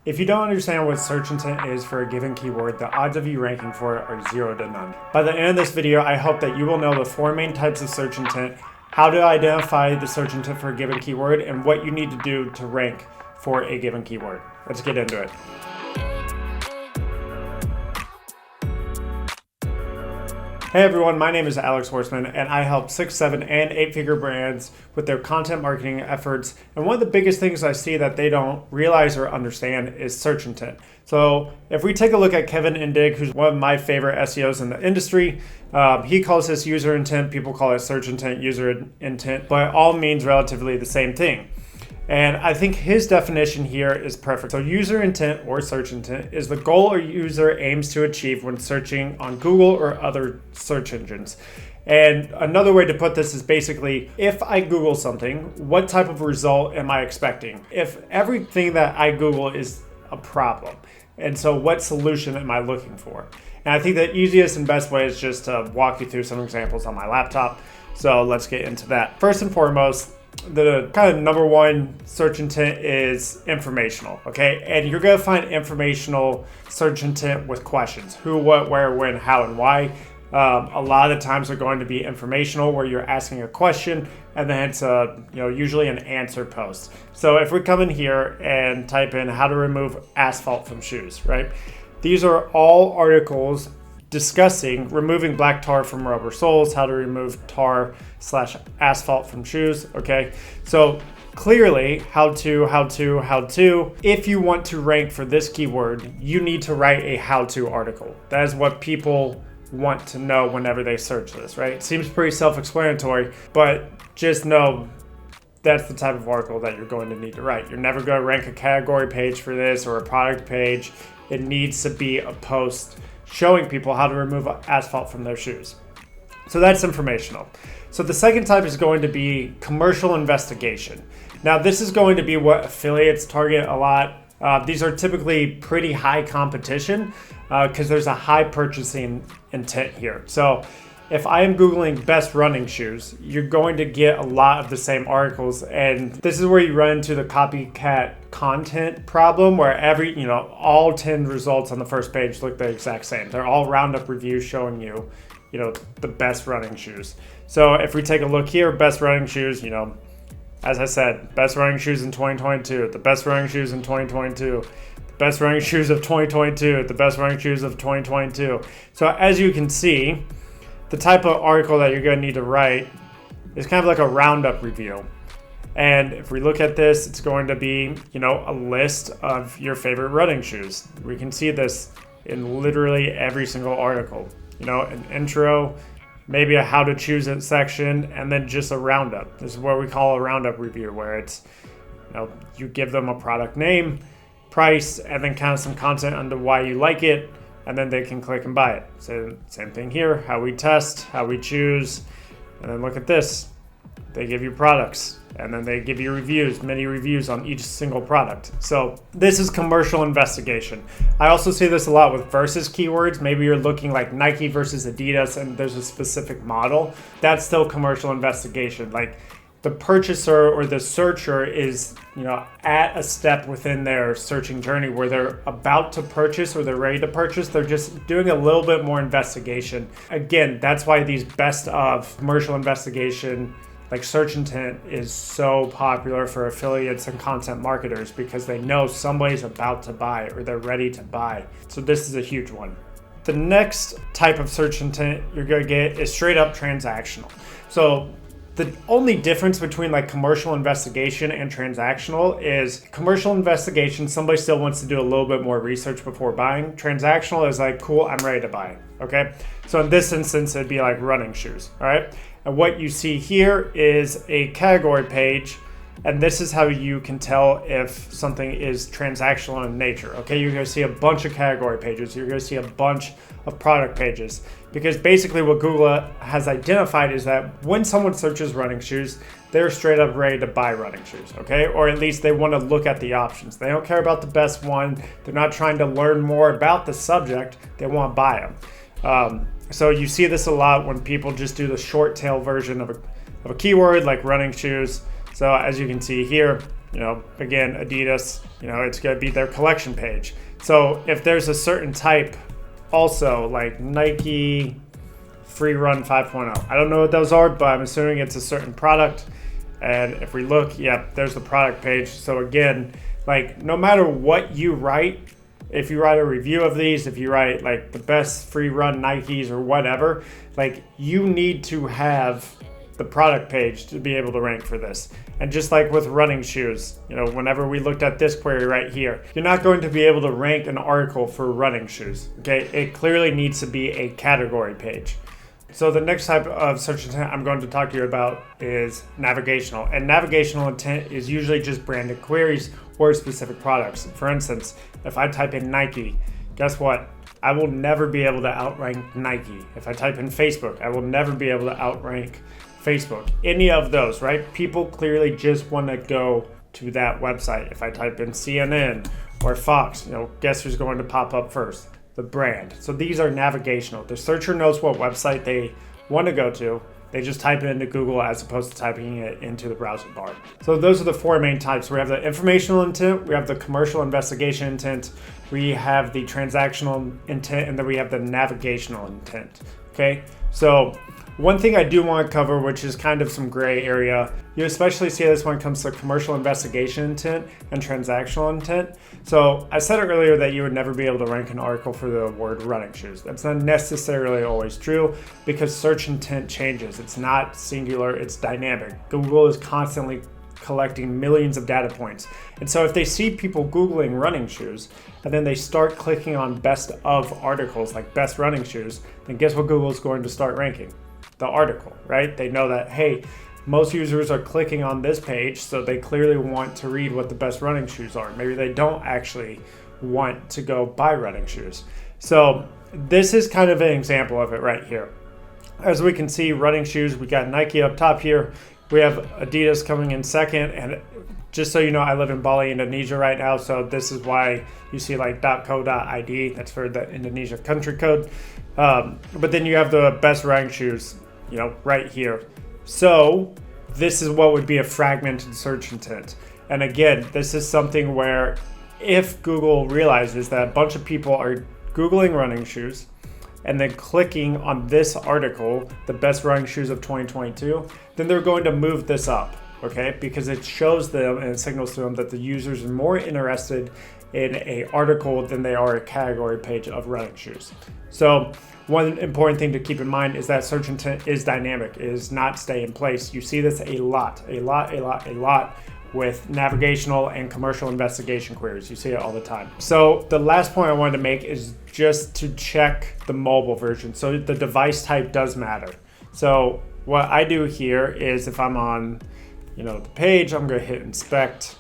If you don't understand what search intent is for a given keyword, the odds of you ranking for it are 0 to none. By the end of this video, I hope that you will know the 4 main types of search intent, how to identify the search intent for a given keyword, and what you need to do to rank for a given keyword. Let's get into it. Hey everyone, my name is Alex Horsman, and I help 6, 7, and 8-figure brands with their content marketing efforts. And one of the biggest things I see that they don't realize or understand is search intent. So if we take a look at Kevin Indig, who's one of my favorite SEOs in the industry, he calls this user intent. People call it search intent, user intent, but it all means relatively the same thing. And I think his definition here is perfect. So user intent or search intent is the goal a user aims to achieve when searching on Google or other search engines. And another way to put this is basically, if I Google something, what type of result am I expecting? If everything that I Google is a problem, and so what solution am I looking for? And I think the easiest and best way is just to walk you through some examples on my laptop. So let's get into that. First and foremost, the kind of number one search intent is informational, okay? And you're gonna find informational search intent with questions: who, what, where, when, how, and why. A lot of times they're going to be informational, where you're asking a question and then it's usually an answer post. So if we come in here and type in how to remove asphalt from shoes, right? These are all articles discussing removing black tar from rubber soles, how to remove tar/asphalt from shoes, okay? So clearly, how to. If you want to rank for this keyword, you need to write a how-to article. That is what people want to know whenever they search this, right? It seems pretty self-explanatory, but just know that's the type of article that you're going to need to write. You're never going to rank a category page for this or a product page. It needs to be a post showing people how to remove asphalt from their shoes. So that's informational. So the second type is going to be commercial investigation. Now this is going to be what affiliates target a lot. These are typically pretty high competition because there's a high purchasing intent here. So if I am Googling best running shoes, you're going to get a lot of the same articles. And this is where you run into the copycat content problem, where all 10 results on the first page look the exact same. They're all roundup reviews showing you, the best running shoes. So if we take a look here, best running shoes, as I said, best running shoes in 2022, the best running shoes in 2022, the best running shoes of 2022, the best running shoes of 2022. So as you can see, the type of article that you're going to need to write is kind of like a roundup review. And if we look at this, it's going to be, a list of your favorite running shoes. We can see this in literally every single article. An intro, maybe a how to choose it section, and then just a roundup. This is what we call a roundup review, where it's, you give them a product name, price, and then kind of some content under why you like it, and then they can click and buy it. So same thing here, how we test, how we choose, and then look at this. They give you products, and then they give you reviews, many reviews on each single product. So this is commercial investigation. I also see this a lot with versus keywords. Maybe you're looking like Nike versus Adidas, and there's a specific model. That's still commercial investigation. Like the purchaser or the searcher is, at a step within their searching journey where they're about to purchase or they're ready to purchase. They're just doing a little bit more investigation. Again, that's why these best of commercial investigation, like search intent, is so popular for affiliates and content marketers, because they know somebody's about to buy or they're ready to buy. So this is a huge one. The next type of search intent you're going to get is straight up transactional. So the only difference between like commercial investigation and transactional is commercial investigation, somebody still wants to do a little bit more research before buying. Transactional is like, cool, I'm ready to buy it, okay? So in this instance, it'd be like running shoes, all right? And what you see here is a category page, and this is how you can tell if something is transactional in nature, okay? You're gonna see a bunch of category pages. You're gonna see a bunch of product pages, because basically what Google has identified is that when someone searches running shoes, they're straight up ready to buy running shoes, okay? Or at least they want to look at the options. They don't care about the best one. They're not trying to learn more about the subject. They want to buy them. So you see this a lot when people just do the short tail version of a keyword like running shoes. So as you can see here, again, Adidas, it's going to be their collection page. So if there's a certain type also like Nike Free Run 5.0, I don't know what those are, but I'm assuming it's a certain product. And if we look, there's the product page. So again, like no matter what you write, if you write a review of these, if you write like the best free run Nikes or whatever, like you need to have the product page to be able to rank for this. And just like with running shoes, whenever we looked at this query right here, you're not going to be able to rank an article for running shoes. Okay, it clearly needs to be a category page. So the next type of search intent I'm going to talk to you about is navigational. And navigational intent is usually just branded queries or specific products. For instance, if I type in Nike, guess what? I will never be able to outrank Nike. If I type in Facebook, I will never be able to outrank Facebook. Any of those, right? People clearly just want to go to that website. If I type in CNN or Fox, guess who's going to pop up first? The brand. So these are navigational. The searcher knows what website they want to go to. They just type it into Google as opposed to typing it into the browser bar. So those are the four main types. We have the informational intent, we have the commercial investigation intent, we have the transactional intent, and then we have the navigational intent. Okay, so one thing I do want to cover, which is kind of some gray area, you especially see this when it comes to commercial investigation intent and transactional intent. So I said earlier that you would never be able to rank an article for the word running shoes. That's not necessarily always true because search intent changes. It's not singular, it's dynamic. Google is constantly collecting millions of data points. And so if they see people Googling running shoes and then they start clicking on best of articles like best running shoes, then guess what Google is going to start ranking? The article, right? They know that, hey, most users are clicking on this page, so they clearly want to read what the best running shoes are. Maybe they don't actually want to go buy running shoes. So this is kind of an example of it right here. As we can see, running shoes, we got Nike up top here. We have Adidas coming in second. And just so you know, I live in Bali, Indonesia right now. So this is why you see like .co.id. That's for the Indonesia country code. But then you have the best running shoes, right here. So this is what would be a fragmented search intent. And again, this is something where if Google realizes that a bunch of people are Googling running shoes and then clicking on this article, the best running shoes of 2022, then they're going to move this up, okay? Because it shows them and it signals to them that the users are more interested in an article than they are a category page of running shoes. So one important thing to keep in mind is that search intent is dynamic, it is not stay in place. You see this a lot with navigational and commercial investigation queries. You see it all the time. So the last point I wanted to make is just to check the mobile version. So the device type does matter. So what I do here is if I'm on, the page, I'm gonna hit inspect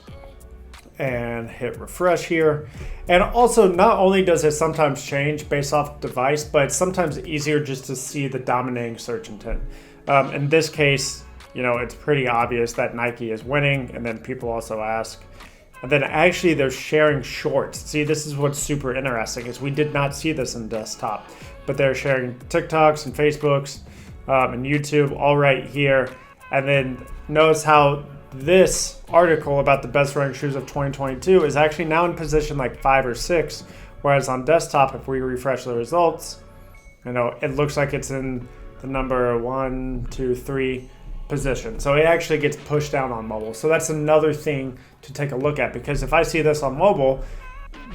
and hit refresh here. And also, not only does it sometimes change based off device, but it's sometimes easier just to see the dominating search intent. In this case, it's pretty obvious that Nike is winning, and then people also ask. And then actually they're sharing shorts. See, this is what's super interesting is we did not see this in desktop, but they're sharing TikToks and Facebooks and YouTube all right here. And then notice how this article about the best running shoes of 2022 is actually now in position like 5 or 6, whereas on desktop, if we refresh the results, it looks like it's in the number 1, 2, 3 position. So it actually gets pushed down on mobile. So that's another thing to take a look at, because if I see this on mobile,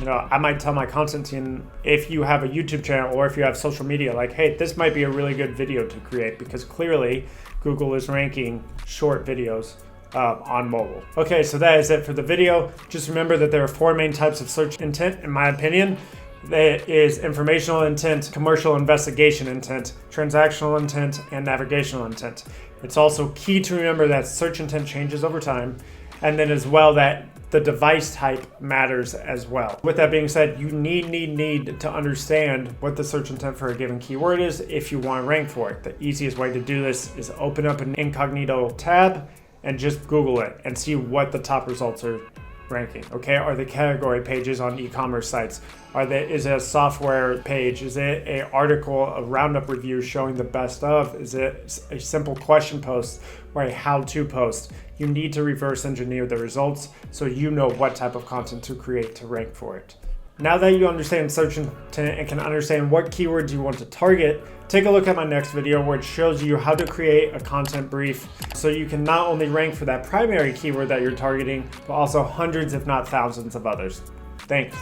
I might tell my content team, if you have a YouTube channel or if you have social media, like, hey, this might be a really good video to create because clearly Google is ranking short videos on mobile. Okay, so that is it for the video. Just remember that there are 4 main types of search intent, in my opinion. There is informational intent, commercial investigation intent, transactional intent, and navigational intent. It's also key to remember that search intent changes over time, and then as well that the device type matters as well. With that being said, you need to understand what the search intent for a given keyword is if you want to rank for it. The easiest way to do this is open up an incognito tab and just Google it and see what the top results are ranking. Okay, are the category pages on e-commerce sites? Is it a software page? Is it an article, a roundup review showing the best of? Is it a simple question post or a how-to post? you need to reverse engineer the results so you know what type of content to create to rank for it. Now that you understand search intent and can understand what keywords you want to target, take a look at my next video where it shows you how to create a content brief so you can not only rank for that primary keyword that you're targeting, but also hundreds if not thousands of others. Thanks.